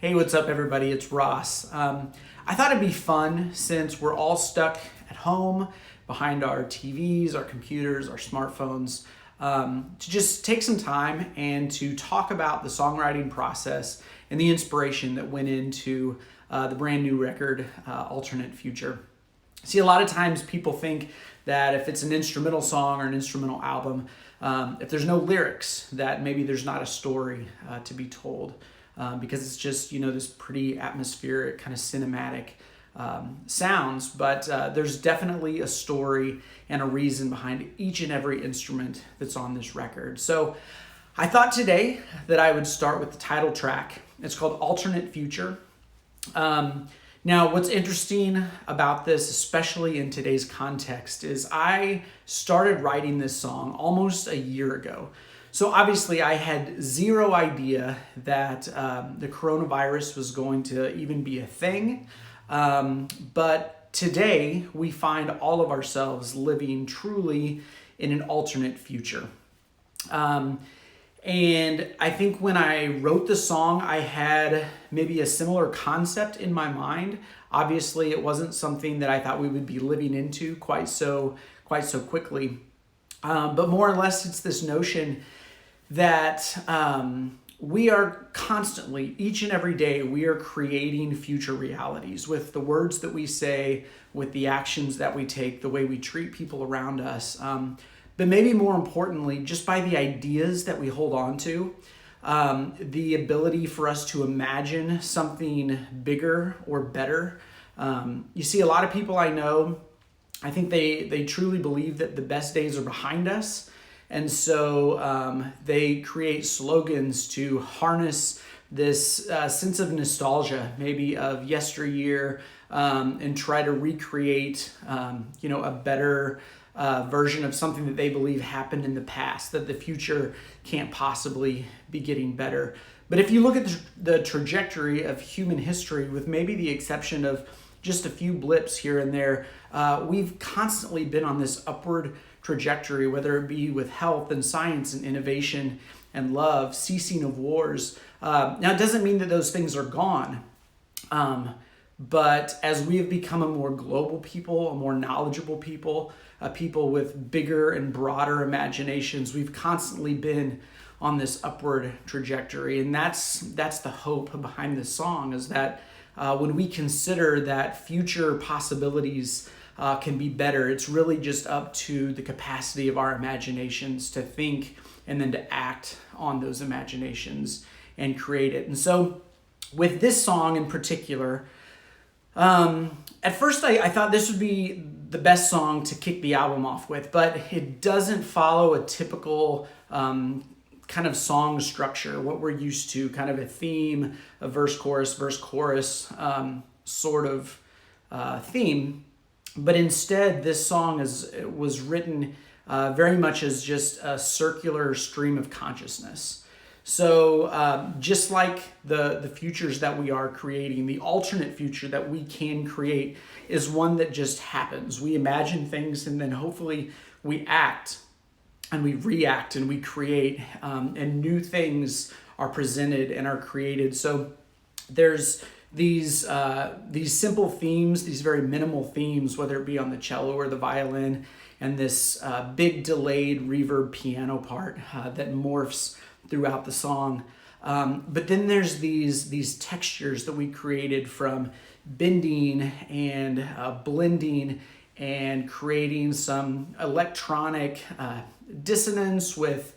Hey, what's up, everybody? It's Ross. I thought it'd be fun since we're all stuck at home behind our TVs, our computers, our smartphones, to just take some time and to talk about the songwriting process and the inspiration that went into the brand new record, Alternate Future. See, a lot of times people think that if it's an instrumental song or an instrumental album, if there's no lyrics, that maybe there's not a story to be told. Because it's just, this pretty atmospheric, kind of cinematic sounds. But there's definitely a story and a reason behind each and every instrument that's on this record. So I thought today that I would start with the title track. It's called Alternate Future. Now, what's interesting about this, especially in today's context, is I started writing this song almost a year ago. So obviously I had zero idea that the coronavirus was going to even be a thing. But today we find all of ourselves living truly in an alternate future. And I think when I wrote the song, I had maybe a similar concept in my mind. Obviously, it wasn't something that I thought we would be living into quite so quickly. But more or less, it's this notion that we are constantly, each and every day, we are creating future realities with the words that we say, with the actions that we take, the way we treat people around us. But maybe more importantly, just by the ideas that we hold on to, the ability for us to imagine something bigger or better. You see, a lot of people I know, I think they truly believe that the best days are behind us. And so they create slogans to harness this sense of nostalgia, maybe of yesteryear, and try to recreate, a better version of something that they believe happened in the past, that the future can't possibly be getting better. But if you look at the trajectory of human history, with maybe the exception of just a few blips here and there, we've constantly been on this upward trajectory, whether it be with health and science and innovation and love, ceasing of wars. Now, it doesn't mean that those things are gone, but as we have become a more global people, a more knowledgeable people, people with bigger and broader imaginations, we've constantly been on this upward trajectory. And that's the hope behind this song, is that when we consider that future possibilities can be better, it's really just up to the capacity of our imaginations to think and then to act on those imaginations and create it. And so with this song in particular, at first I thought this would be the best song to kick the album off with, but it doesn't follow a typical kind of song structure, what we're used to, kind of a theme, a verse, chorus, sort of theme. But instead, this song was written very much as just a circular stream of consciousness. So just like the futures that we are creating, the alternate future that we can create is one that just happens. We imagine things, and then hopefully we act and we react and we create, and new things are presented and are created. So there's these simple themes, these very minimal themes, whether it be on the cello or the violin, and this big delayed reverb piano part that morphs throughout the song. But then there's these textures that we created from bending and blending and creating some electronic dissonance with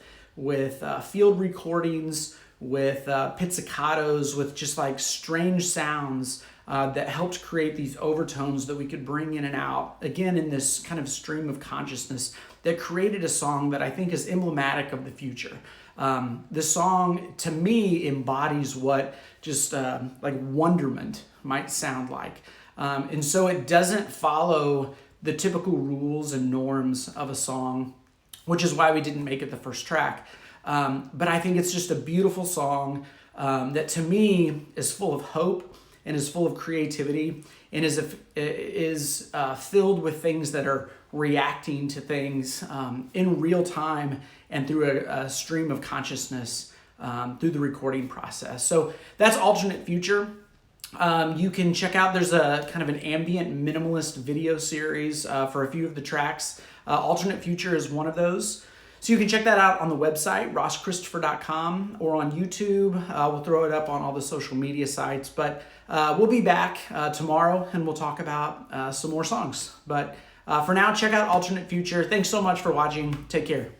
field recordings, with pizzicatos, with just like strange sounds that helped create these overtones that we could bring in and out, again, in this kind of stream of consciousness that created a song that I think is emblematic of the future. The song, to me, embodies what just like wonderment might sound like. And so it doesn't follow the typical rules and norms of a song, which is why we didn't make it the first track. But I think it's just a beautiful song that to me is full of hope and is full of creativity and is filled with things that are reacting to things in real time and through a stream of consciousness through the recording process. So that's Alternate Future. You can check out, there's a kind of an ambient minimalist video series for a few of the tracks. Alternate Future is one of those. So you can check that out on the website, rosschristopher.com, or on YouTube. We'll throw it up on all the social media sites. But we'll be back tomorrow, and we'll talk about some more songs. But for now, check out Alternate Future. Thanks so much for watching. Take care.